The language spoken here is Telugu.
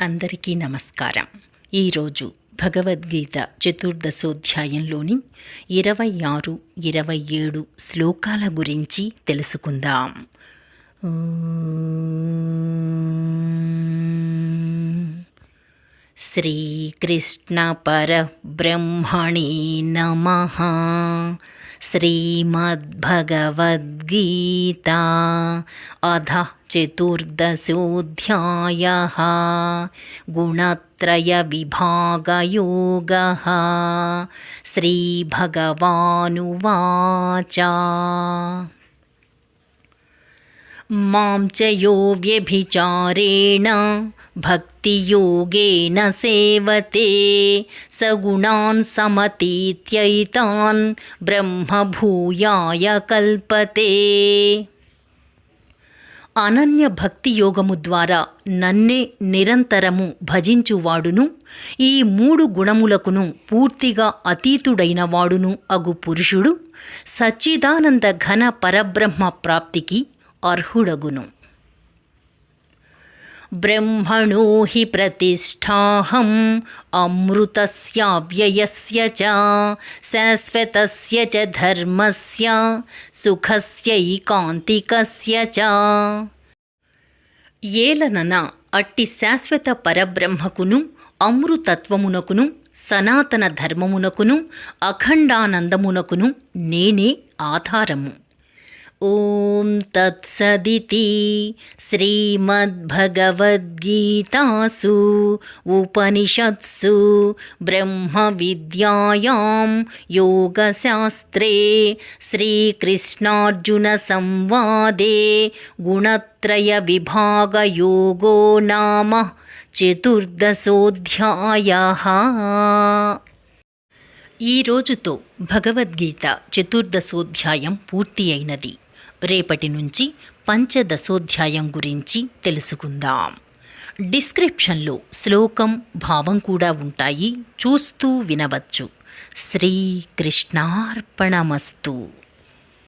అందరికీ నమస్కారం. ఈరోజు భగవద్గీత చతుర్దశోధ్యాయంలోని 26, 27 శ్లోకాల గురించి తెలుసుకుందాం. శ్రీకృష్ణ పరబ్రహ్మణే నమః. శ్రీమద్భగవద్గీతా అథ చతుర్దశోధ్యాయః. గుణత్రయ విభాగయోగః. శ్రీభగవానువాచ మాం చ యో వ్యభిచారేణ భక్తియోగేన సేవతే సగుణాన్ సమతీత్యైతాన్ బ్రహ్మభూయాయ కల్పతే. అనన్య భక్తి యోగము ద్వారా నన్నే నిరంతరము భజించువాడును, ఈ 3 గుణములకును పూర్తిగా అతీతుడైన వాడును అగు పురుషుడు సచ్చిదానంద ఘన పరబ్రహ్మ ప్రాప్తికి అర్హుడగును. బ్రహ్మణో హి ప్రతిష్ఠాహం అమృతస్యావ్యయస్య చ శాశ్వతస్య చ ధర్మస్య సుఖస్యైకాంతికస్య చ. ఏలనన అట్టి శాశ్వత పరబ్రహ్మకును, అమృతత్వమునకును, సనాతన ధర్మమునకును, అఖండానందమునకును నేనే ఆధారము. ఓం తత్సదితి. శ్రీమద్భగవద్గీతాసు ఉపనిషత్సు బ్రహ్మ విద్యాయాం యోగశాస్త్రే శ్రీకృష్ణార్జున సంవాదే గుణత్రయ విభాగయోగో నామ చతుర్దశోధ్యాయః. ఈ రోజుతో భగవద్గీత చతుర్దశోధ్యాయం పూర్తి అయినది. రేపటి నుంచి పంచదశోధ్యాయం గురించి తెలుసుకుందాం. డిస్క్రిప్షన్లో శ్లోకం, భావం కూడా ఉంటాయి, చూస్తూ వినవచ్చు. శ్రీకృష్ణార్పణమస్తు.